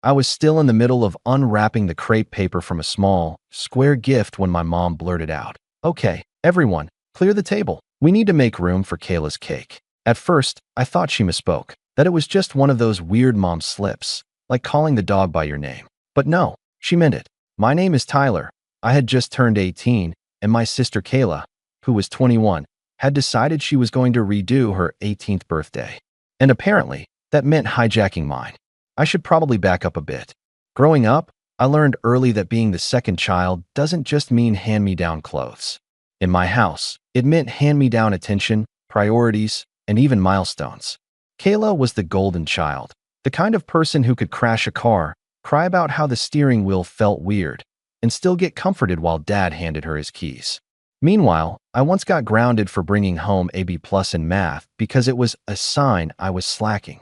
I was still in the middle of unwrapping the crepe paper from a small, square gift when my mom blurted out, "Okay, everyone, clear the table. We need to make room for Kayla's cake." At first, I thought she misspoke, that it was just one of those weird mom slips, like calling the dog by your name. But no, she meant it. My name is Tyler. I had just turned 18, and my sister Kayla, who was 21, had decided she was going to redo her 18th birthday. And apparently, that meant hijacking mine. I should probably back up a bit. Growing up, I learned early that being the second child doesn't just mean hand-me-down clothes. In my house, it meant hand-me-down attention, priorities, and even milestones. Kayla was the golden child, the kind of person who could crash a car, cry about how the steering wheel felt weird, and still get comforted while Dad handed her his keys. Meanwhile, I once got grounded for bringing home a B+ in math because it was a sign I was slacking.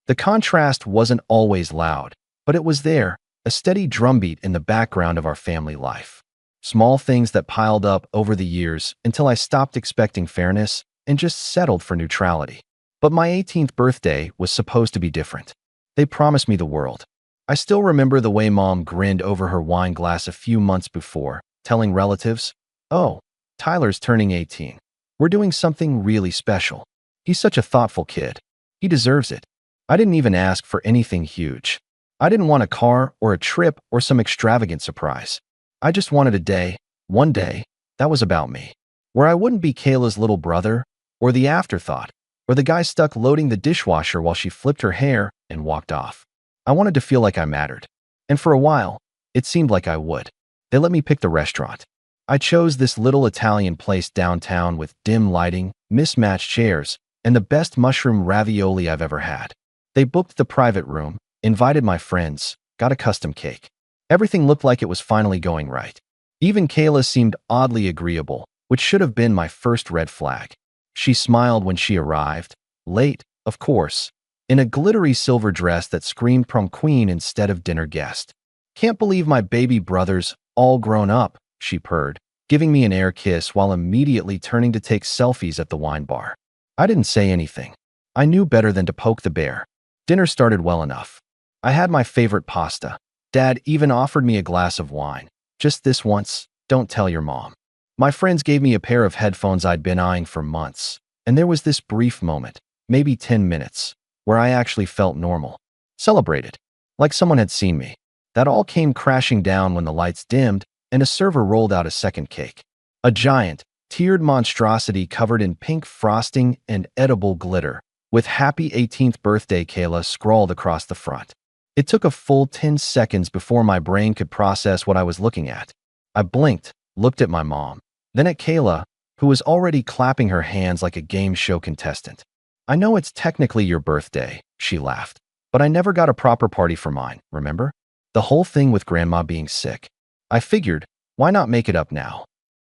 The contrast wasn't always loud, but it was there, a steady drumbeat in the background of our family life. Small things that piled up over the years until I stopped expecting fairness and just settled for neutrality. But my 18th birthday was supposed to be different. They promised me the world. I still remember the way Mom grinned over her wine glass a few months before, telling relatives, "Oh, Tyler's turning 18. We're doing something really special. He's such a thoughtful kid. He deserves it." I didn't even ask for anything huge. I didn't want a car or a trip or some extravagant surprise. I just wanted a day, one day, that was about me, where I wouldn't be Kayla's little brother, or the afterthought, or the guy stuck loading the dishwasher while she flipped her hair and walked off. I wanted to feel like I mattered. And for a while, it seemed like I would. They let me pick the restaurant. I chose this little Italian place downtown with dim lighting, mismatched chairs, and the best mushroom ravioli I've ever had. They booked the private room, invited my friends, got a custom cake. Everything looked like it was finally going right. Even Kayla seemed oddly agreeable, which should have been my first red flag. She smiled when she arrived, late, of course, in a glittery silver dress that screamed prom queen instead of dinner guest. "Can't believe my baby brother's all grown up," she purred, giving me an air kiss while immediately turning to take selfies at the wine bar. I didn't say anything. I knew better than to poke the bear. Dinner started well enough. I had my favorite pasta. Dad even offered me a glass of wine. "Just this once, don't tell your mom." My friends gave me a pair of headphones I'd been eyeing for months, and there was this brief moment, maybe 10 minutes, where I actually felt normal. Celebrated. Like someone had seen me. That all came crashing down when the lights dimmed and a server rolled out a second cake. A giant, tiered monstrosity covered in pink frosting and edible glitter, with "Happy 18th Birthday, Kayla" scrawled across the front. It took a full 10 seconds before my brain could process what I was looking at. I blinked, looked at my mom, then at Kayla, who was already clapping her hands like a game show contestant. "I know it's technically your birthday," she laughed, "but I never got a proper party for mine, remember? The whole thing with Grandma being sick. I figured, why not make it up now?"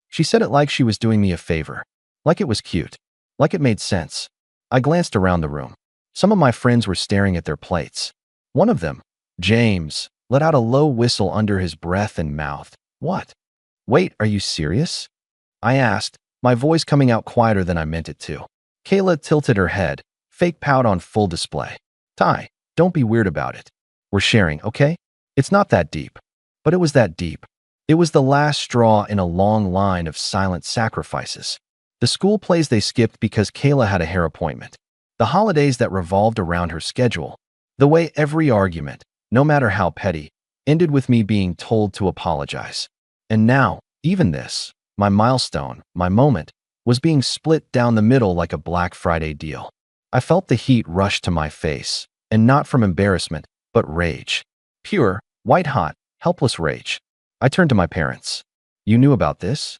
She said it like she was doing me a favor, like it was cute, like it made sense. I glanced around the room. Some of my friends were staring at their plates. One of them, James, let out a low whistle under his breath and mouthed, "What? Wait, are you serious?" I asked, my voice coming out quieter than I meant it to. Kayla tilted her head, fake pout on full display. "Ty, don't be weird about it. We're sharing, okay? It's not that deep." But it was that deep. It was the last straw in a long line of silent sacrifices. The school plays they skipped because Kayla had a hair appointment. The holidays that revolved around her schedule. The way every argument, no matter how petty, ended with me being told to apologize. And now, even this, my milestone, my moment, was being split down the middle like a Black Friday deal. I felt the heat rush to my face, and not from embarrassment, but rage. Pure, white-hot, helpless rage. I turned to my parents. "You knew about this?"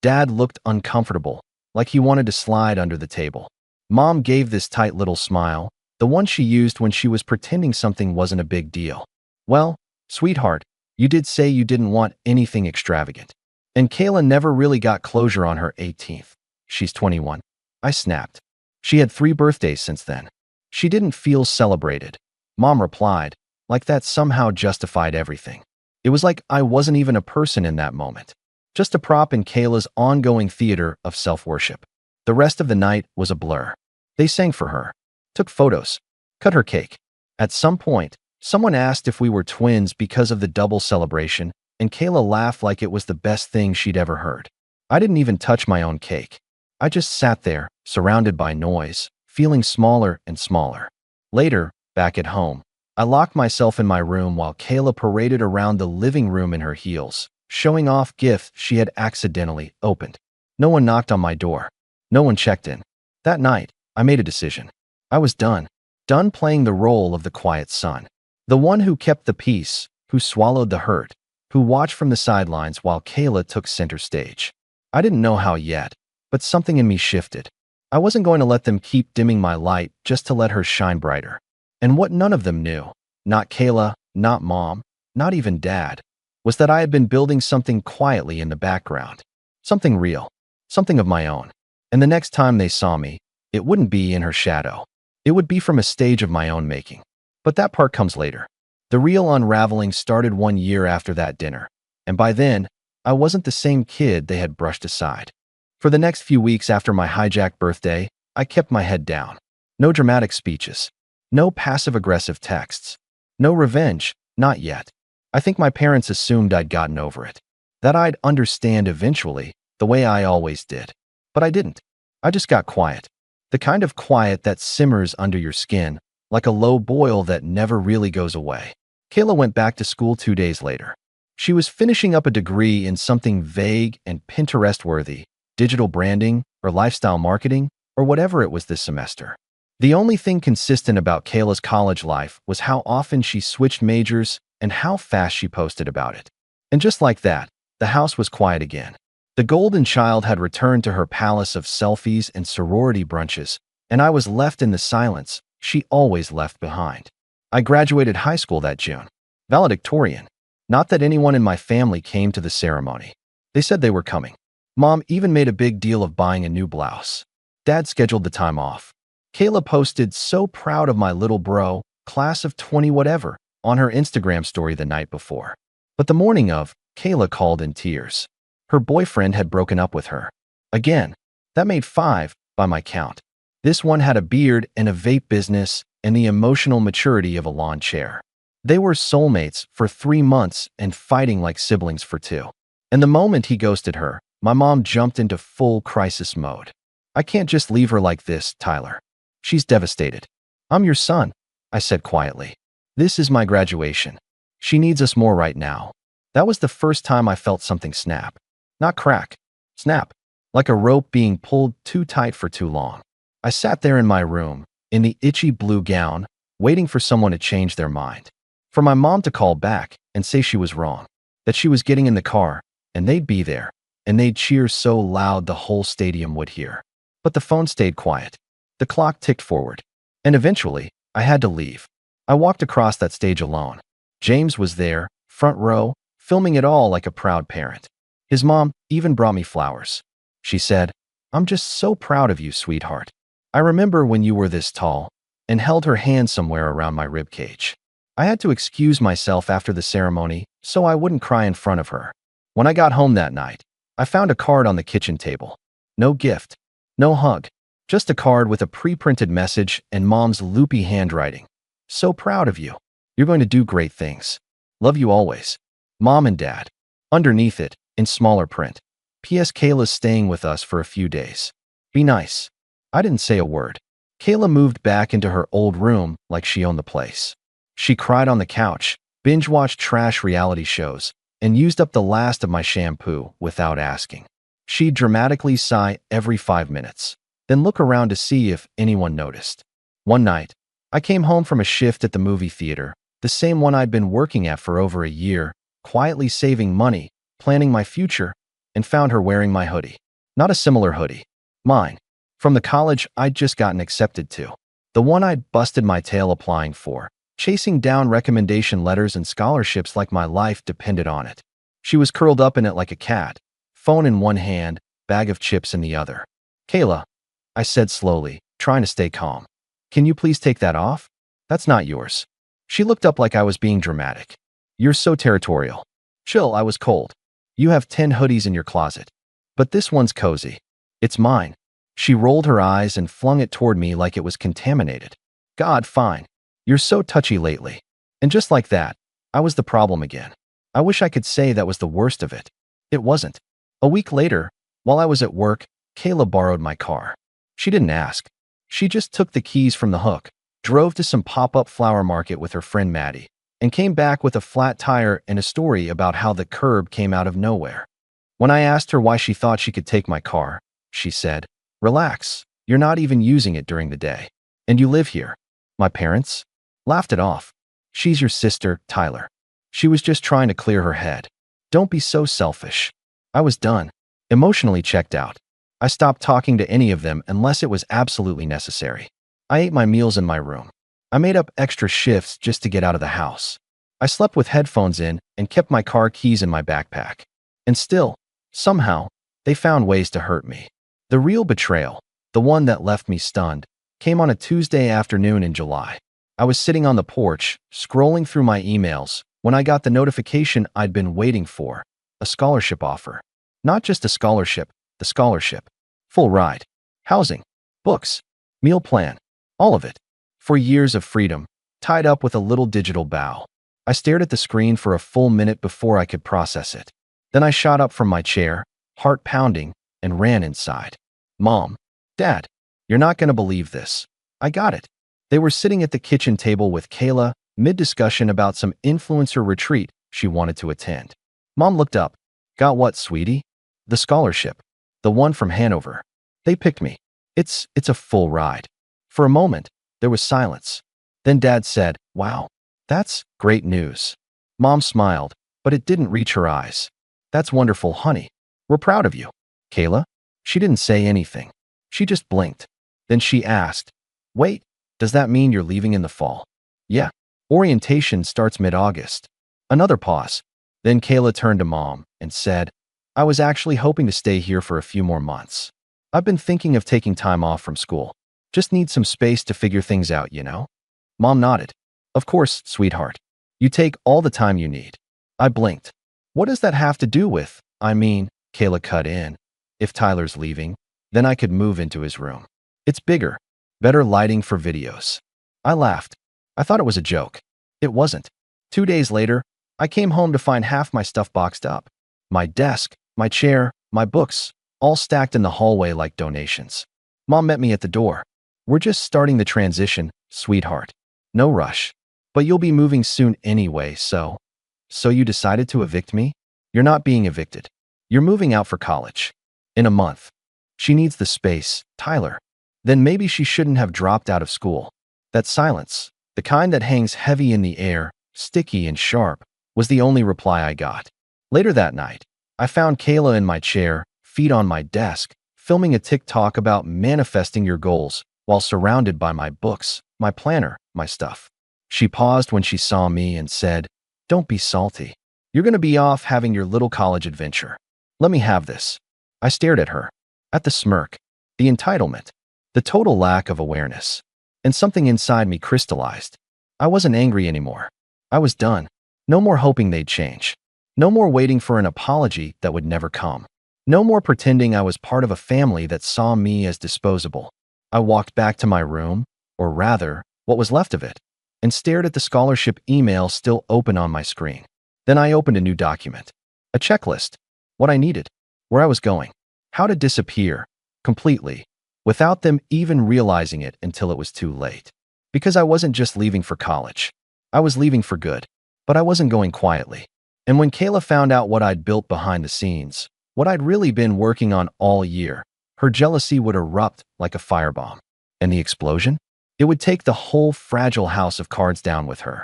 Dad looked uncomfortable, like he wanted to slide under the table. Mom gave this tight little smile, the one she used when she was pretending something wasn't a big deal. "Well, sweetheart, you did say you didn't want anything extravagant." And Kayla never really got closure on her 18th. She's 21. I snapped. She had 3 birthdays since then. She didn't feel celebrated. Mom replied, like that somehow justified everything. It was like I wasn't even a person in that moment. Just a prop in Kayla's ongoing theater of self-worship. The rest of the night was a blur. They sang for her, took photos, cut her cake. At some point, Someone asked if we were twins because of the double celebration, and Kayla laughed like it was the best thing she'd ever heard. I didn't even touch my own cake. I just sat there, surrounded by noise, feeling smaller and smaller. Later, back at home, I locked myself in my room while Kayla paraded around the living room in her heels, showing off gifts she had accidentally opened. No one knocked on my door. No one checked in. That night, I made a decision. I was done. Done playing the role of the quiet son. The one who kept the peace, who swallowed the hurt, who watched from the sidelines while Kayla took center stage. I didn't know how yet, but something in me shifted. I wasn't going to let them keep dimming my light just to let her shine brighter. And what none of them knew, not Kayla, not mom, not even dad, was that I had been building something quietly in the background. Something real, something of my own. And the next time they saw me, it wouldn't be in her shadow. It would be from a stage of my own making. But that part comes later. The real unraveling started 1 year after that dinner. And by then, I wasn't the same kid they had brushed aside. For the next few weeks after my hijacked birthday, I kept my head down. No dramatic speeches. No passive-aggressive texts. No revenge, not yet. I think my parents assumed I'd gotten over it. That I'd understand eventually, the way I always did. But I didn't. I just got quiet. The kind of quiet that simmers under your skin, like a low boil that never really goes away. Kayla went back to school 2 days later. She was finishing up a degree in something vague and Pinterest-worthy, digital branding or lifestyle marketing or whatever it was this semester. The only thing consistent about Kayla's college life was how often she switched majors and how fast she posted about it. And just like that, the house was quiet again. The golden child had returned to her palace of selfies and sorority brunches, and I was left in the silence she always left behind. I graduated high school that June. Valedictorian. Not that anyone in my family came to the ceremony. They said they were coming. Mom even made a big deal of buying a new blouse. Dad scheduled the time off. Kayla posted so proud of my little bro, class of 20 whatever, on her Instagram story the night before. But the morning of, Kayla called in tears. Her boyfriend had broken up with her. Again, that made 5, by my count. This one had a beard and a vape business and the emotional maturity of a lawn chair. They were soulmates for 3 months and fighting like siblings for 2. And the moment he ghosted her, my mom jumped into full crisis mode. I can't just leave her like this, Tyler. She's devastated. I'm your son, I said quietly. This is my graduation. She needs us more right now. That was the first time I felt something snap. Not crack. Snap. Like a rope being pulled too tight for too long. I sat there in my room, in the itchy blue gown, waiting for someone to change their mind. For my mom to call back and say she was wrong. That she was getting in the car, and they'd be there, and they'd cheer so loud the whole stadium would hear. But the phone stayed quiet. The clock ticked forward. And eventually, I had to leave. I walked across that stage alone. James was there, front row, filming it all like a proud parent. His mom even brought me flowers. She said, "I'm just so proud of you, sweetheart. I remember when you were this tall," and held her hand somewhere around my ribcage. I had to excuse myself after the ceremony so I wouldn't cry in front of her. When I got home that night, I found a card on the kitchen table. No gift, no hug, just a card with a pre-printed message and Mom's loopy handwriting. "So proud of you. You're going to do great things. Love you always. Mom and Dad." Underneath it, in smaller print, "P.S. Kayla's staying with us for a few days. Be nice." I didn't say a word. Kayla moved back into her old room like she owned the place. She cried on the couch, binge-watched trash reality shows, and used up the last of my shampoo without asking. She'd dramatically sigh every 5 minutes, then look around to see if anyone noticed. One night, I came home from a shift at the movie theater, the same one I'd been working at for over a year, quietly saving money, planning my future, and found her wearing my hoodie. Not a similar hoodie. Mine. From the college I'd just gotten accepted to. The one I'd busted my tail applying for, chasing down recommendation letters and scholarships like my life depended on it. She was curled up in it like a cat, phone in one hand, bag of chips in the other. "Kayla," I said slowly, trying to stay calm. "Can you please take that off? That's not yours." She looked up like I was being dramatic. "You're so territorial." "Chill," I was cold. "You have 10 hoodies in your closet. But this one's cozy. It's mine." She rolled her eyes and flung it toward me like it was contaminated. "God, fine. You're so touchy lately." And just like that, I was the problem again. I wish I could say that was the worst of it. It wasn't. A week later, while I was at work, Kayla borrowed my car. She didn't ask. She just took the keys from the hook, drove to some pop-up flower market with her friend Maddie, and came back with a flat tire and a story about how the curb came out of nowhere. When I asked her why she thought she could take my car, she said, "Relax, you're not even using it during the day. And you live here." My parents laughed it off. "She's your sister, Tyler. She was just trying to clear her head. Don't be so selfish." I was done, emotionally checked out. I stopped talking to any of them unless it was absolutely necessary. I ate my meals in my room. I made up extra shifts just to get out of the house. I slept with headphones in and kept my car keys in my backpack. And still, somehow, they found ways to hurt me. The real betrayal, the one that left me stunned, came on a Tuesday afternoon in July. I was sitting on the porch, scrolling through my emails, when I got the notification I'd been waiting for, a scholarship offer. Not just a scholarship, the scholarship. Full ride, housing, books, meal plan, all of it. For years of freedom, tied up with a little digital bow. I stared at the screen for a full minute before I could process it. Then I shot up from my chair, heart pounding, and ran inside. "Mom, Dad, you're not going to believe this. I got it." They were sitting at the kitchen table with Kayla, mid-discussion about some influencer retreat she wanted to attend. Mom looked up. "Got what, sweetie?" "The scholarship. The one from Hanover. They picked me. It's a full ride." For a moment, there was silence. Then Dad said, "Wow, that's great news." Mom smiled, but it didn't reach her eyes. "That's wonderful, honey. We're proud of you." "Kayla?" She didn't say anything. She just blinked. Then she asked, "Wait, does that mean you're leaving in the fall?" "Yeah. Orientation starts mid-August." Another pause. Then Kayla turned to Mom and said, "I was actually hoping to stay here for a few more months. I've been thinking of taking time off from school. Just need some space to figure things out, you know?" Mom nodded. "Of course, sweetheart. You take all the time you need." I blinked. "What does that have to do with, I mean," Kayla cut in, "if Tyler's leaving, then I could move into his room. It's bigger, better lighting for videos." I laughed. I thought it was a joke. It wasn't. 2 days later, I came home to find half my stuff boxed up. My desk, my chair, my books, all stacked in the hallway like donations. Mom met me at the door. "We're just starting the transition, sweetheart. No rush. But you'll be moving soon anyway, so..." "So you decided to evict me?" "You're not being evicted. You're moving out for college. In a month." "She needs the space, Tyler." "Then maybe she shouldn't have dropped out of school." That silence, the kind that hangs heavy in the air, sticky and sharp, was the only reply I got. Later that night, I found Kayla in my chair, feet on my desk, filming a TikTok about manifesting your goals, while surrounded by my books, my planner, my stuff. She paused when she saw me and said, "Don't be salty. You're going to be off having your little college adventure. Let me have this." I stared at her, at the smirk, the entitlement, the total lack of awareness. And something inside me crystallized. I wasn't angry anymore. I was done. No more hoping they'd change. No more waiting for an apology that would never come. No more pretending I was part of a family that saw me as disposable. I walked back to my room, or rather, what was left of it, and stared at the scholarship email still open on my screen. Then I opened a new document. A checklist. What I needed. Where I was going. How to disappear. Completely. Without them even realizing it until it was too late. Because I wasn't just leaving for college. I was leaving for good. But I wasn't going quietly. And when Kayla found out what I'd built behind the scenes, what I'd really been working on all year, her jealousy would erupt like a firebomb. And the explosion? It would take the whole fragile house of cards down with her.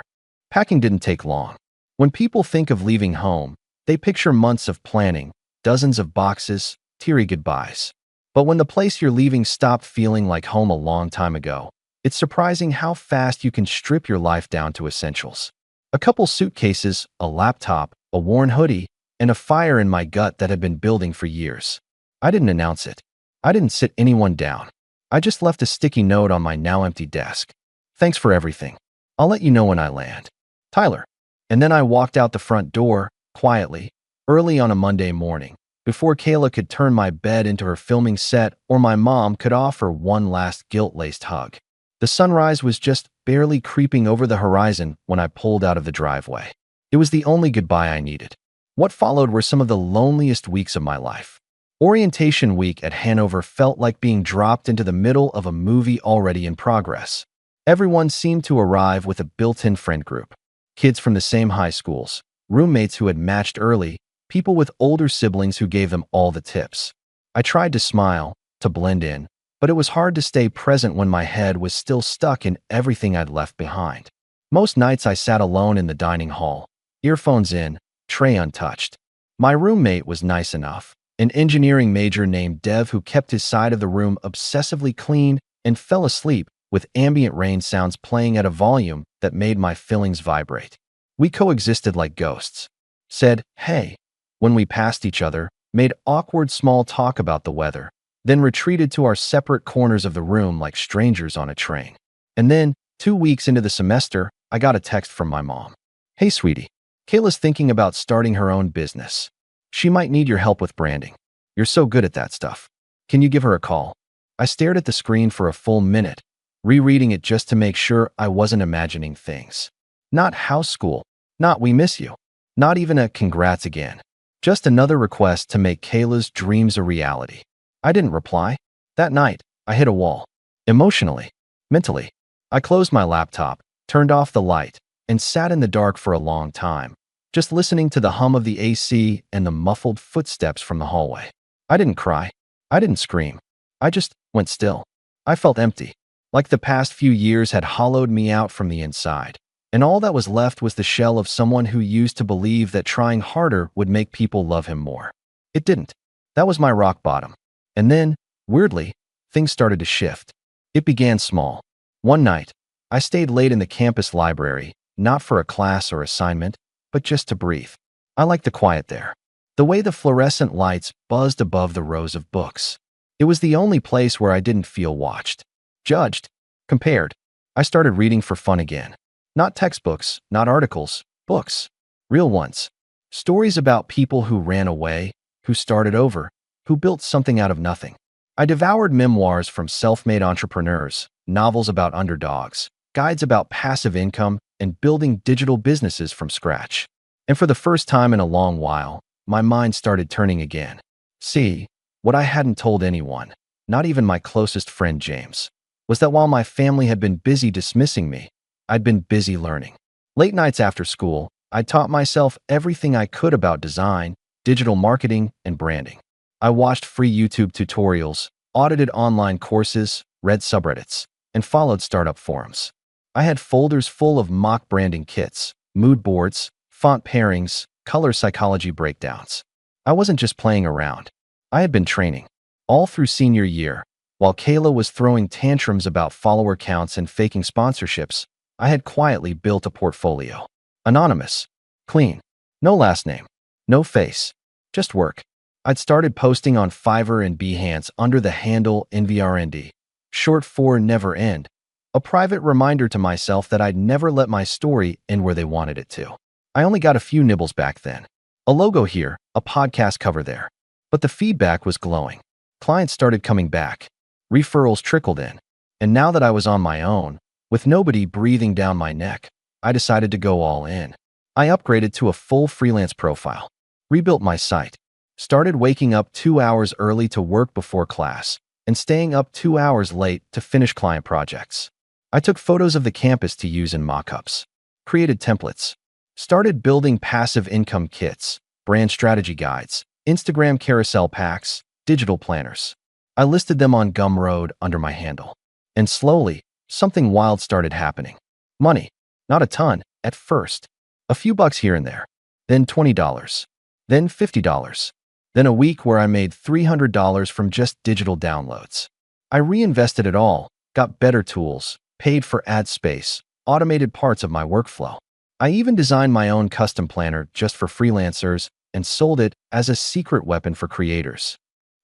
Packing didn't take long. When people think of leaving home, they picture months of planning, dozens of boxes, teary goodbyes. But when the place you're leaving stopped feeling like home a long time ago, it's surprising how fast you can strip your life down to essentials. A couple suitcases, a laptop, a worn hoodie, and a fire in my gut that had been building for years. I didn't announce it. I didn't sit anyone down. I just left a sticky note on my now empty desk. "Thanks for everything. I'll let you know when I land. Tyler." And then I walked out the front door, quietly, early on a Monday morning, before Kayla could turn my bed into her filming set or my mom could offer one last guilt-laced hug. The sunrise was just barely creeping over the horizon when I pulled out of the driveway. It was the only goodbye I needed. What followed were some of the loneliest weeks of my life. Orientation week at Hanover felt like being dropped into the middle of a movie already in progress. Everyone seemed to arrive with a built-in friend group. Kids from the same high schools, roommates who had matched early, people with older siblings who gave them all the tips. I tried to smile, to blend in, but it was hard to stay present when my head was still stuck in everything I'd left behind. Most nights I sat alone in the dining hall, earphones in, tray untouched. My roommate was nice enough, an engineering major named Dev who kept his side of the room obsessively clean and fell asleep with ambient rain sounds playing at a volume that made my fillings vibrate. We coexisted like ghosts, said, "Hey," when we passed each other, made awkward small talk about the weather, then retreated to our separate corners of the room like strangers on a train. And then, 2 weeks into the semester, I got a text from my mom. "Hey, sweetie, Kayla's thinking about starting her own business. She might need your help with branding. You're so good at that stuff. Can you give her a call?" I stared at the screen for a full minute, rereading it just to make sure I wasn't imagining things. Not house school, not "we miss you," not even a "congrats again." Just another request to make Kayla's dreams a reality. I didn't reply. That night, I hit a wall. Emotionally, mentally. I closed my laptop, turned off the light, and sat in the dark for a long time, just listening to the hum of the AC and the muffled footsteps from the hallway. I didn't cry. I didn't scream. I just went still. I felt empty, like the past few years had hollowed me out from the inside, and all that was left was the shell of someone who used to believe that trying harder would make people love him more. It didn't. That was my rock bottom. And then, weirdly, things started to shift. It began small. One night, I stayed late in the campus library, not for a class or assignment, but just to breathe. I liked the quiet there. The way the fluorescent lights buzzed above the rows of books. It was the only place where I didn't feel watched, judged, compared. I started reading for fun again. Not textbooks, not articles, books. Real ones. Stories about people who ran away, who started over, who built something out of nothing. I devoured memoirs from self-made entrepreneurs, novels about underdogs, guides about passive income, and building digital businesses from scratch. And for the first time in a long while, my mind started turning again. See, what I hadn't told anyone, not even my closest friend James, was that while my family had been busy dismissing me, I'd been busy learning. Late nights after school, I taught myself everything I could about design, digital marketing, and branding. I watched free YouTube tutorials, audited online courses, read subreddits, and followed startup forums. I had folders full of mock branding kits, mood boards, font pairings, color psychology breakdowns. I wasn't just playing around. I had been training, all through senior year. While Kayla was throwing tantrums about follower counts and faking sponsorships, I had quietly built a portfolio. Anonymous, clean, no last name, no face, just work. I'd started posting on Fiverr and Behance under the handle NVRND, short for Never End, a private reminder to myself that I'd never let my story end where they wanted it to. I only got a few nibbles back then. A logo here, a podcast cover there. But the feedback was glowing. Clients started coming back. Referrals trickled in. And now that I was on my own, with nobody breathing down my neck, I decided to go all in. I upgraded to a full freelance profile, rebuilt my site, started waking up 2 hours early to work before class, and staying up 2 hours late to finish client projects. I took photos of the campus to use in mock-ups, created templates, started building passive income kits, brand strategy guides, Instagram carousel packs, digital planners. I listed them on Gumroad under my handle. And slowly, something wild started happening. Money. Not a ton, at first. A few bucks here and there. Then $20. Then $50. Then a week where I made $300 from just digital downloads. I reinvested it all, got better tools, paid for ad space, automated parts of my workflow. I even designed my own custom planner just for freelancers and sold it as a secret weapon for creators.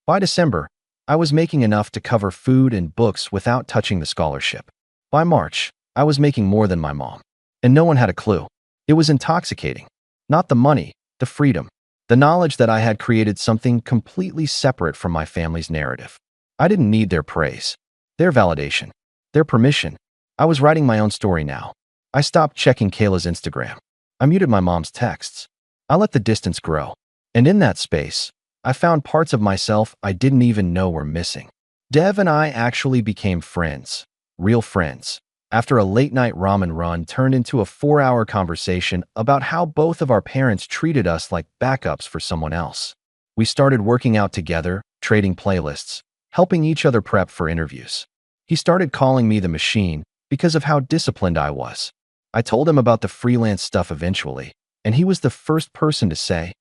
By December, I was making enough to cover food and books without touching the scholarship. By March, I was making more than my mom. And no one had a clue. It was intoxicating. Not the money, the freedom. The knowledge that I had created something completely separate from my family's narrative. I didn't need their praise, their validation, their permission. I was writing my own story now. I stopped checking Kayla's Instagram. I muted my mom's texts. I let the distance grow. And in that space, I found parts of myself I didn't even know were missing. Dev and I actually became friends. Real friends. After a late-night ramen run turned into a 4-hour conversation about how both of our parents treated us like backups for someone else. We started working out together, trading playlists, helping each other prep for interviews. He started calling me the machine because of how disciplined I was. I told him about the freelance stuff eventually, and he was the first person to say,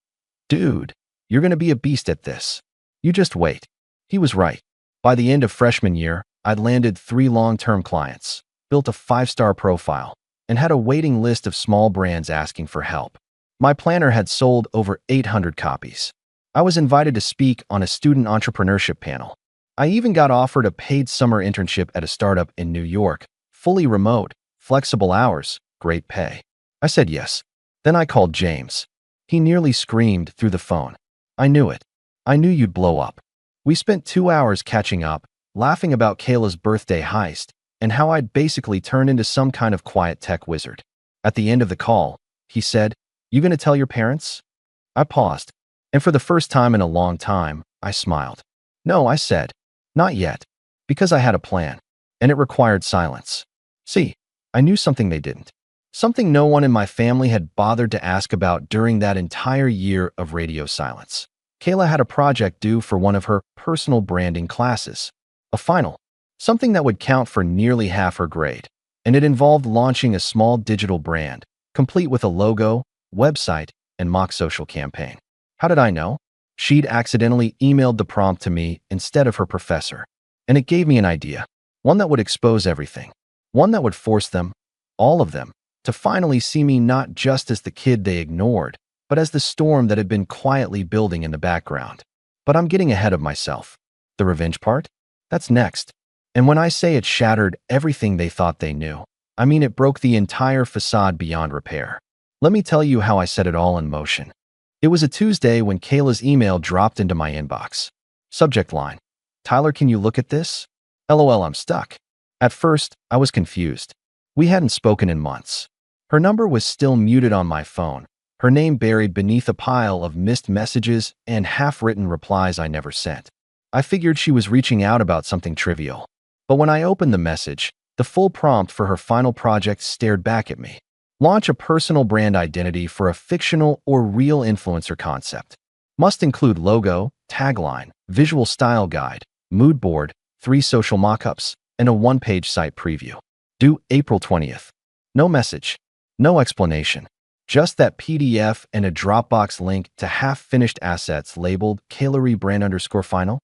"Dude, you're going to be a beast at this. You just wait." He was right. By the end of freshman year, I'd landed 3 long-term clients, built a 5-star profile, and had a waiting list of small brands asking for help. My planner had sold over 800 copies. I was invited to speak on a student entrepreneurship panel. I even got offered a paid summer internship at a startup in New York, fully remote, flexible hours, great pay. I said yes. Then I called James. He nearly screamed through the phone. "I knew it. I knew you'd blow up." We spent 2 hours catching up, laughing about Kayla's birthday heist, and how I'd basically turned into some kind of quiet tech wizard. At the end of the call, he said, "You gonna tell your parents?" I paused, and for the first time in a long time, I smiled. "No," I said, "not yet," because I had a plan, and it required silence. See, I knew something they didn't. Something no one in my family had bothered to ask about during that entire year of radio silence. Kayla had a project due for one of her personal branding classes, a final, something that would count for nearly half her grade, and it involved launching a small digital brand, complete with a logo, website, and mock social campaign. How did I know? She'd accidentally emailed the prompt to me instead of her professor, and it gave me an idea, one that would expose everything, one that would force them, all of them, to finally see me not just as the kid they ignored, but as the storm that had been quietly building in the background. But I'm getting ahead of myself. The revenge part? That's next. And when I say it shattered everything they thought they knew, I mean it broke the entire facade beyond repair. Let me tell you how I set it all in motion. It was a Tuesday when Kayla's email dropped into my inbox. Subject line: "Tyler, can you look at this? LOL, I'm stuck." At first, I was confused. We hadn't spoken in months. Her number was still muted on my phone, her name buried beneath a pile of missed messages and half-written replies I never sent. I figured she was reaching out about something trivial. But when I opened the message, the full prompt for her final project stared back at me. Launch a personal brand identity for a fictional or real influencer concept. Must include logo, tagline, visual style guide, mood board, 3 social mockups, and a 1-page site preview. Due April 20th. No message. No explanation. Just that PDF and a Dropbox link to half-finished assets labeled Kayla Brand_final.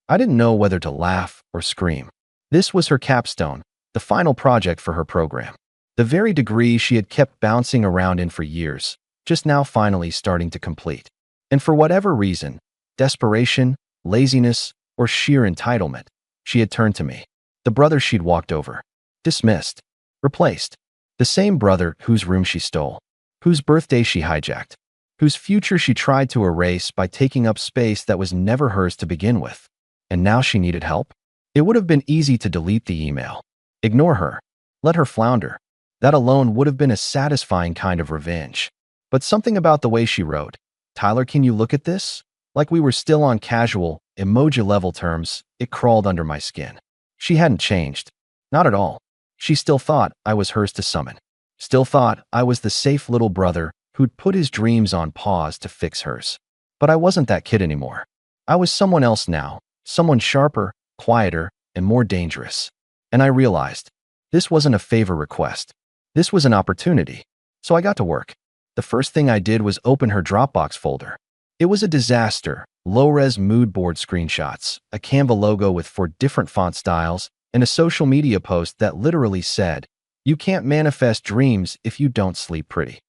I didn't know whether to laugh or scream. This was her capstone, the final project for her program. The very degree she had kept bouncing around in for years, just now finally starting to complete. And for whatever reason, desperation, laziness, or sheer entitlement, she had turned to me. The brother she'd walked over. Dismissed. Replaced. The same brother whose room she stole, whose birthday she hijacked, whose future she tried to erase by taking up space that was never hers to begin with. And now she needed help? It would have been easy to delete the email. Ignore her. Let her flounder. That alone would have been a satisfying kind of revenge. But something about the way she wrote, "Tyler, can you look at this?" Like we were still on casual, emoji-level terms, it crawled under my skin. She hadn't changed. Not at all. She still thought I was hers to summon. Still thought I was the safe little brother who'd put his dreams on pause to fix hers. But I wasn't that kid anymore. I was someone else now, someone sharper, quieter, and more dangerous. And I realized this wasn't a favor request. This was an opportunity. So I got to work. The first thing I did was open her Dropbox folder. It was a disaster. Low-res mood board screenshots, a Canva logo with 4 different font styles, and a social media post that literally said, "You can't manifest dreams if you don't sleep pretty."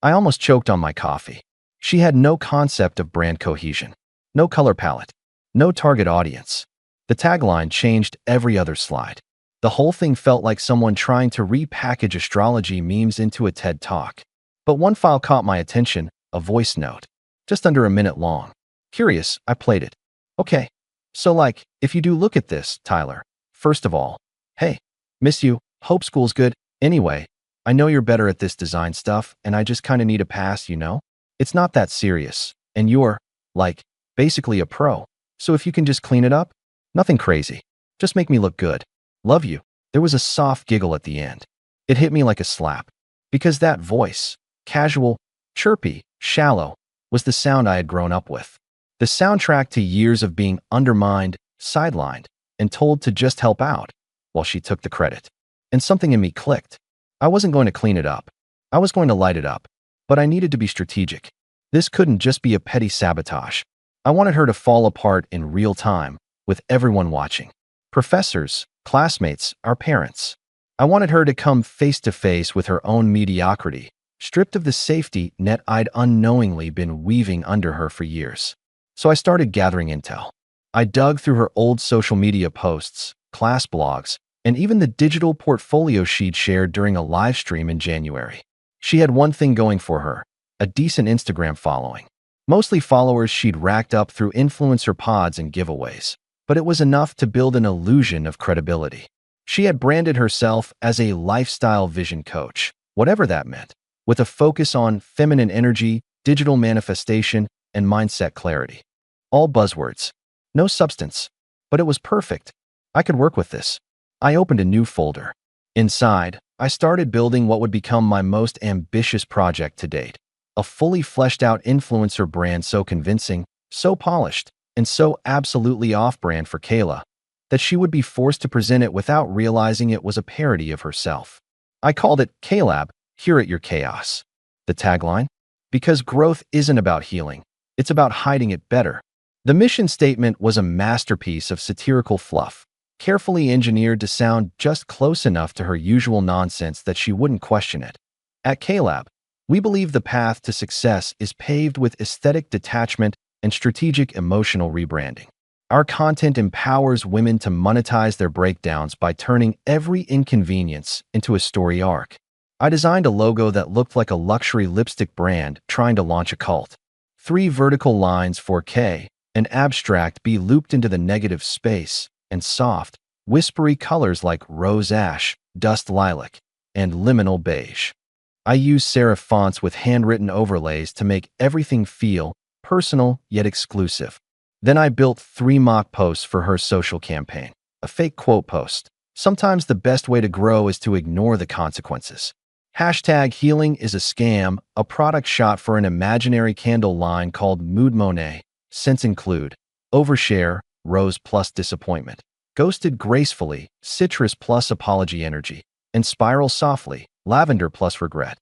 I almost choked on my coffee. She had no concept of brand cohesion, no color palette, no target audience. The tagline changed every other slide. The whole thing felt like someone trying to repackage astrology memes into a TED Talk. But one file caught my attention, a voice note, just under a minute long. Curious, I played it. "Okay, so if you do look at this, Tyler, first of all, hey, miss you, Hope school's good. Anyway, I know you're better at this design stuff, and I just kind of need a pass, you know? It's not that serious, and you're, like, basically a pro. So if you can just clean it up, nothing crazy. Just make me look good. Love you. There was a soft giggle at the end. It hit me like a slap. Because that voice, casual, chirpy, shallow, was the sound I had grown up with. The soundtrack to years of being undermined, sidelined, and told to just help out, while she took the credit. And something in me clicked. I wasn't going to clean it up. I was going to light it up. But I needed to be strategic. This couldn't just be a petty sabotage. I wanted her to fall apart in real time, with everyone watching. Professors, classmates, our parents. I wanted her to come face to face with her own mediocrity, stripped of the safety net I'd unknowingly been weaving under her for years. So I started gathering intel. I dug through her old social media posts, class blogs, and even the digital portfolio she'd shared during a live stream in January. She had one thing going for her, a decent Instagram following. Mostly followers she'd racked up through influencer pods and giveaways, but it was enough to build an illusion of credibility. She had branded herself as a lifestyle vision coach, whatever that meant, with a focus on feminine energy, digital manifestation, and mindset clarity. All buzzwords. No substance. But it was perfect. I could work with this. I opened a new folder. Inside, I started building what would become my most ambitious project to date. A fully fleshed out influencer brand so convincing, so polished, and so absolutely off-brand for Kayla that she would be forced to present it without realizing it was a parody of herself. I called it K-Lab, Here at Your Chaos. The tagline? Because growth isn't about healing, it's about hiding it better. The mission statement was a masterpiece of satirical fluff, carefully engineered to sound just close enough to her usual nonsense that she wouldn't question it. At K-Lab, we believe the path to success is paved with aesthetic detachment and strategic emotional rebranding. Our content empowers women to monetize their breakdowns by turning every inconvenience into a story arc. I designed a logo that looked like a luxury lipstick brand trying to launch a cult. 3 vertical lines for K, an abstract B looped into the negative space, and soft, whispery colors like rose ash, dust lilac, and liminal beige. I used serif fonts with handwritten overlays to make everything feel personal yet exclusive. Then I built 3 mock posts for her social campaign. A fake quote post. Sometimes the best way to grow is to ignore the consequences. Hashtag healing is a scam, a product shot for an imaginary candle line called Mood Monet. Scents include overshare, rose plus disappointment, ghosted gracefully, citrus plus apology energy, and spiral softly, lavender plus regret.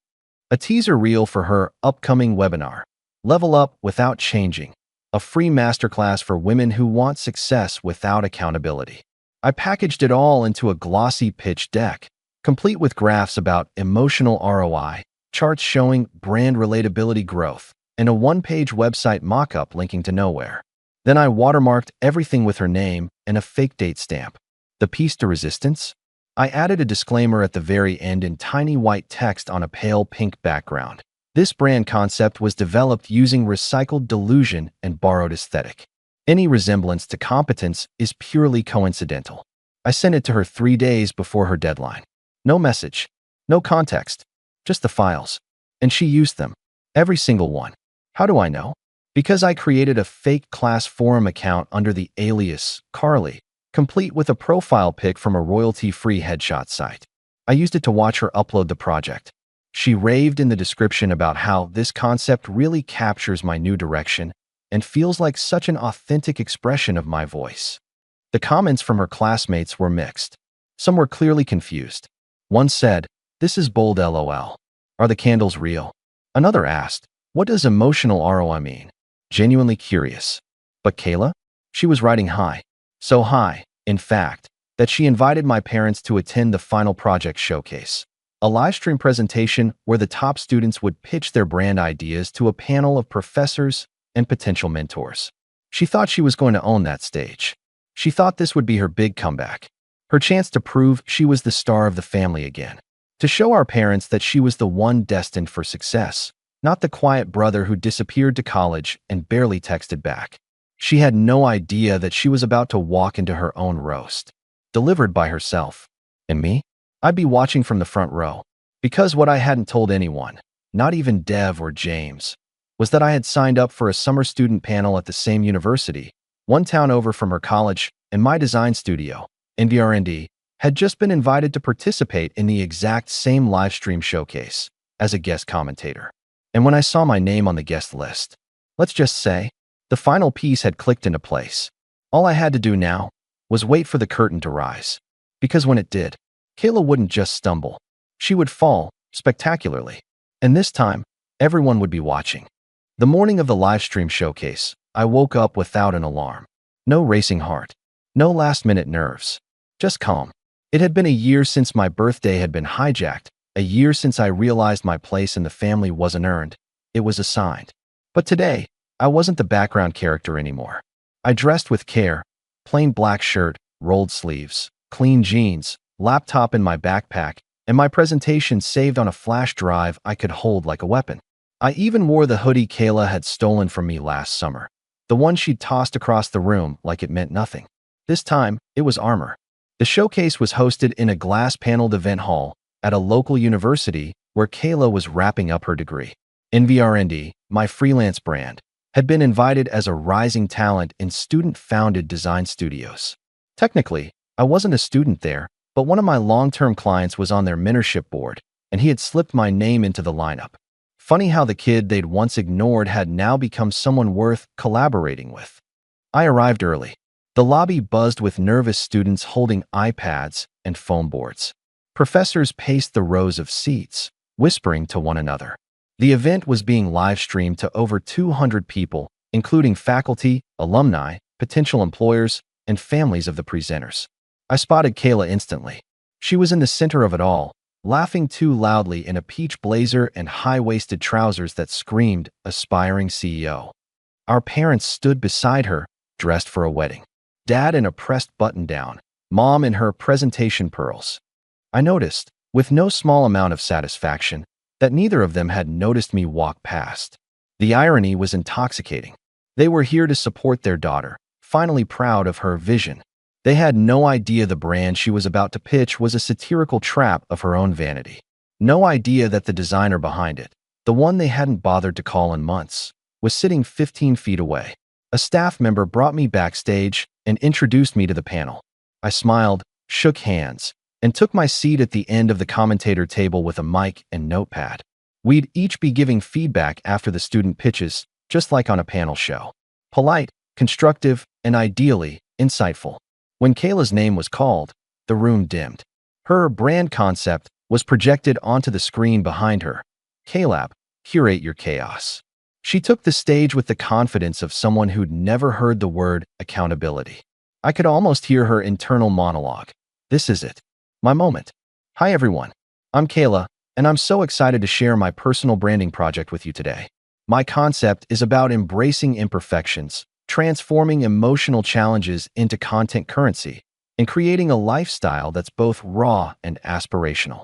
A teaser reel for her upcoming webinar, Level Up Without Changing, a free masterclass for women who want success without accountability. I packaged it all into a glossy pitch deck, complete with graphs about emotional ROI, charts showing brand relatability growth, and a 1-page website mock-up linking to nowhere. Then I watermarked everything with her name and a fake date stamp. The piece de resistance? I added a disclaimer at the very end in tiny white text on a pale pink background. This brand concept was developed using recycled delusion and borrowed aesthetic. Any resemblance to competence is purely coincidental. I sent it to her 3 days before her deadline. No message, no context, just the files. And she used them. Every single one. How do I know? Because I created a fake class forum account under the alias Carly, complete with a profile pic from a royalty-free headshot site. I used it to watch her upload the project. She raved in the description about how this concept really captures my new direction and feels like such an authentic expression of my voice. The comments from her classmates were mixed. Some were clearly confused. One said, "This is bold LOL. Are the candles real?" Another asked, "What does emotional ROI mean?" Genuinely curious. But Kayla? She was riding high. So high, in fact, that she invited my parents to attend the final project showcase, a live stream presentation where the top students would pitch their brand ideas to a panel of professors and potential mentors. She thought she was going to own that stage. She thought this would be her big comeback, her chance to prove she was the star of the family again, to show our parents that she was the one destined for success, not the quiet brother who disappeared to college and barely texted back. She had no idea that she was about to walk into her own roast, delivered by herself. And me? I'd be watching from the front row. Because what I hadn't told anyone, not even Dev or James, was that I had signed up for a summer student panel at the same university, one town over from her college, and my design studio, NVRND, had just been invited to participate in the exact same livestream showcase as a guest commentator. And when I saw my name on the guest list, let's just say, the final piece had clicked into place. All I had to do now was wait for the curtain to rise. Because when it did, Kayla wouldn't just stumble. She would fall spectacularly. And this time, everyone would be watching. The morning of the livestream showcase, I woke up without an alarm. No racing heart. No last-minute nerves. Just calm. It had been a year since my birthday had been hijacked, a year since I realized my place in the family wasn't earned, it was assigned. But today, I wasn't the background character anymore. I dressed with care, plain black shirt, rolled sleeves, clean jeans, laptop in my backpack, and my presentation saved on a flash drive I could hold like a weapon. I even wore the hoodie Kayla had stolen from me last summer, the one she'd tossed across the room like it meant nothing. This time, it was armor. The showcase was hosted in a glass-paneled event hall at a local university where Kayla was wrapping up her degree. NVRND, my freelance brand, had been invited as a rising talent in student-founded design studios. Technically, I wasn't a student there, but one of my long-term clients was on their mentorship board, and he had slipped my name into the lineup. Funny how the kid they'd once ignored had now become someone worth collaborating with. I arrived early. The lobby buzzed with nervous students holding iPads and foam boards. Professors paced the rows of seats, whispering to one another. The event was being live-streamed to over 200 people, including faculty, alumni, potential employers, and families of the presenters. I spotted Kayla instantly. She was in the center of it all, laughing too loudly in a peach blazer and high-waisted trousers that screamed, aspiring CEO. Our parents stood beside her, dressed for a wedding. Dad in a pressed button-down, Mom in her presentation pearls. I noticed, with no small amount of satisfaction, that neither of them had noticed me walk past. The irony was intoxicating. They were here to support their daughter, finally proud of her vision. They had no idea the brand she was about to pitch was a satirical trap of her own vanity. No idea that the designer behind it, the one they hadn't bothered to call in months, was sitting 15 feet away. A staff member brought me backstage and introduced me to the panel. I smiled, shook hands, and took my seat at the end of the commentator table with a mic and notepad. We'd each be giving feedback after the student pitches, just like on a panel show. Polite, constructive, and ideally, insightful. When Kayla's name was called, the room dimmed. Her brand concept was projected onto the screen behind her. KLab, curate your chaos. She took the stage with the confidence of someone who'd never heard the word accountability. I could almost hear her internal monologue. This is it. My moment. Hi everyone. I'm Kayla, and I'm so excited to share my personal branding project with you today. My concept is about embracing imperfections, transforming emotional challenges into content currency, and creating a lifestyle that's both raw and aspirational.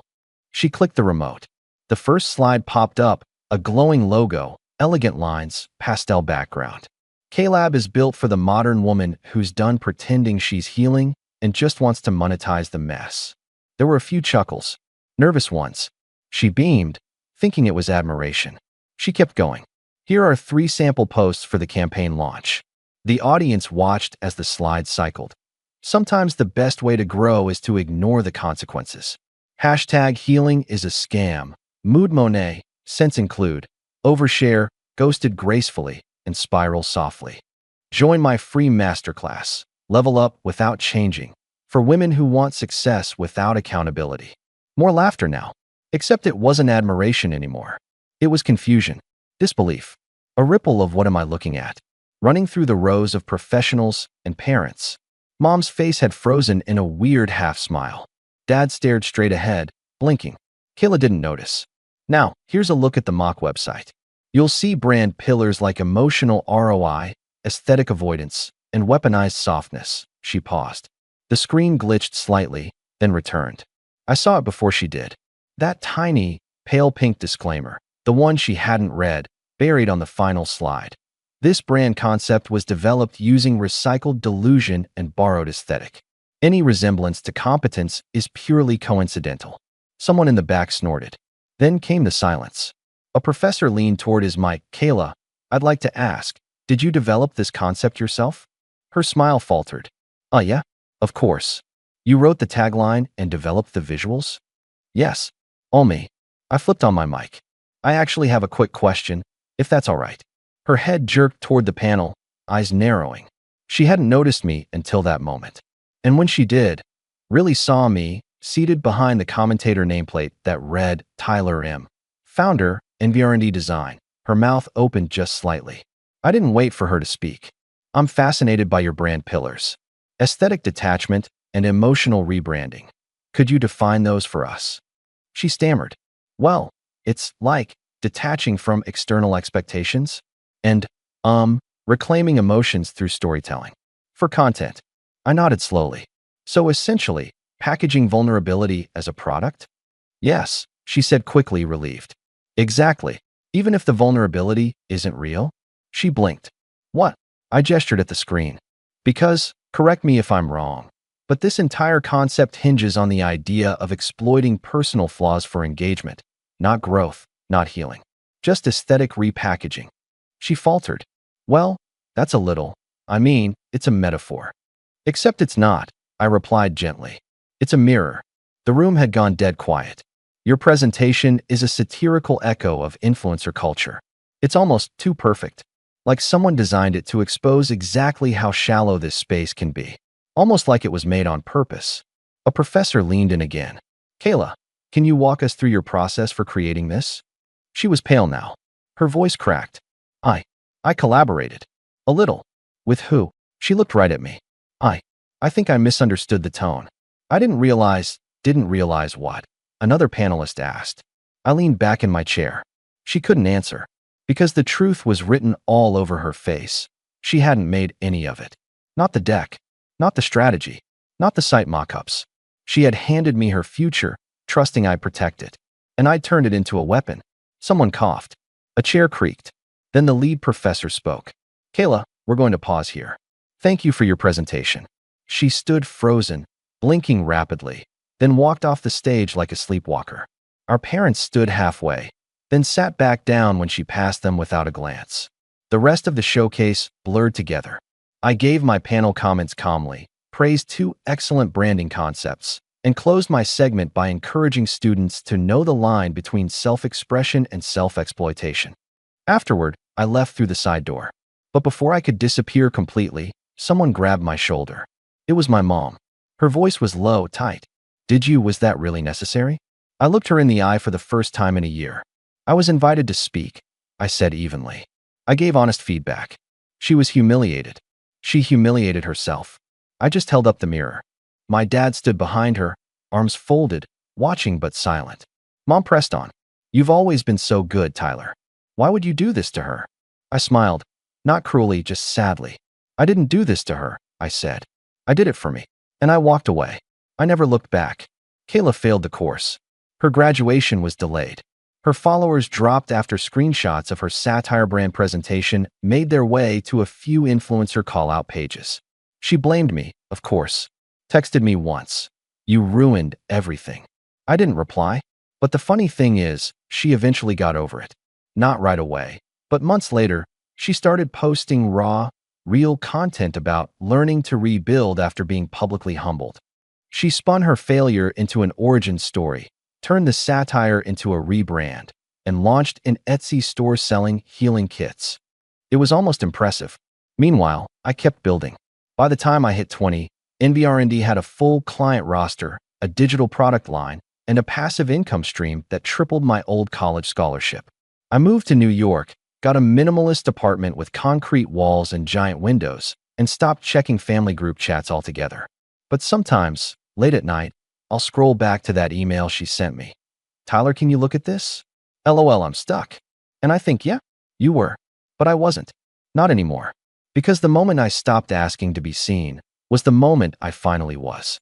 She clicked the remote. The first slide popped up, a glowing logo, elegant lines, pastel background. KLab is built for the modern woman who's done pretending she's healing and just wants to monetize the mess. There were a few chuckles, nervous ones. She beamed, thinking it was admiration. She kept going. Here are 3 sample posts for the campaign launch. The audience watched as the slides cycled. Sometimes the best way to grow is to ignore the consequences. Hashtag healing is a scam. Mood Monet, sense include. Overshare, ghosted gracefully, and spiral softly. Join my free masterclass, Level Up Without Changing, for women who want success without accountability. More laughter now. Except it wasn't admiration anymore. It was confusion, disbelief, a ripple of what am I looking at, running through the rows of professionals and parents. Mom's face had frozen in a weird half-smile. Dad stared straight ahead, blinking. Kayla didn't notice. Now, here's a look at the mock website. You'll see brand pillars like emotional ROI, aesthetic avoidance, and weaponized softness. She paused. The screen glitched slightly, then returned. I saw it before she did. That tiny, pale pink disclaimer, the one she hadn't read, buried on the final slide. This brand concept was developed using recycled delusion and borrowed aesthetic. Any resemblance to competence is purely coincidental. Someone in the back snorted. Then came the silence. A professor leaned toward his mic. Kayla, I'd like to ask, did you develop this concept yourself? Her smile faltered. Oh yeah? Of course. You wrote the tagline and developed the visuals? Yes. All me. I flipped on my mic. I actually have a quick question, if that's all right. Her head jerked toward the panel, eyes narrowing. She hadn't noticed me until that moment. And when she did, really saw me, seated behind the commentator nameplate that read Tyler M., founder, NVR&D Design, her mouth opened just slightly. I didn't wait for her to speak. I'm fascinated by your brand pillars. Aesthetic detachment and emotional rebranding. Could you define those for us? She stammered. Well, it's like detaching from external expectations and, reclaiming emotions through storytelling. For content. I nodded slowly. So essentially, packaging vulnerability as a product? Yes, she said quickly, relieved. Exactly. Even if the vulnerability isn't real? She blinked. What? I gestured at the screen. Because, correct me if I'm wrong, but this entire concept hinges on the idea of exploiting personal flaws for engagement, not growth, not healing. Just aesthetic repackaging. She faltered. Well, that's a little. It's a metaphor. Except it's not, I replied gently. It's a mirror. The room had gone dead quiet. Your presentation is a satirical echo of influencer culture. It's almost too perfect. Like someone designed it to expose exactly how shallow this space can be. Almost like it was made on purpose. A professor leaned in again. Kayla, can you walk us through your process for creating this? She was pale now. Her voice cracked. I collaborated. A little. With who? She looked right at me. I think I misunderstood the tone. I didn't realize what? Another panelist asked. I leaned back in my chair. She couldn't answer. Because the truth was written all over her face. She hadn't made any of it. Not the deck. Not the strategy. Not the site mock-ups. She had handed me her future, trusting I'd protect it. And I turned it into a weapon. Someone coughed. A chair creaked. Then the lead professor spoke. Kayla, we're going to pause here. Thank you for your presentation. She stood frozen, blinking rapidly, then walked off the stage like a sleepwalker. Our parents stood halfway, then sat back down when she passed them without a glance. The rest of the showcase blurred together. I gave my panel comments calmly, praised 2 excellent branding concepts, and closed my segment by encouraging students to know the line between self-expression and self-exploitation. Afterward, I left through the side door. But before I could disappear completely, someone grabbed my shoulder. It was my mom. Her voice was low, tight. Was that really necessary? I looked her in the eye for the first time in a year. I was invited to speak, I said evenly. I gave honest feedback. She was humiliated. She humiliated herself. I just held up the mirror. My dad stood behind her, arms folded, watching but silent. Mom pressed on. You've always been so good, Tyler. Why would you do this to her? I smiled, not cruelly, just sadly. I didn't do this to her, I said. I did it for me. And I walked away. I never looked back. Kayla failed the course. Her graduation was delayed. Her followers dropped after screenshots of her satire brand presentation made their way to a few influencer call-out pages. She blamed me, of course. Texted me once. You ruined everything. I didn't reply. But the funny thing is, she eventually got over it. Not right away, but months later, she started posting raw, real content about learning to rebuild after being publicly humbled. She spun her failure into an origin story, turned the satire into a rebrand, and launched an Etsy store selling healing kits. It was almost impressive. Meanwhile, I kept building. By the time I hit 20, NVR&D had a full client roster, a digital product line, and a passive income stream that tripled my old college scholarship. I moved to New York, got a minimalist apartment with concrete walls and giant windows, and stopped checking family group chats altogether. But sometimes, late at night, I'll scroll back to that email she sent me. Tyler, can you look at this? LOL, I'm stuck. And I think, yeah, you were. But I wasn't. Not anymore. Because the moment I stopped asking to be seen was the moment I finally was.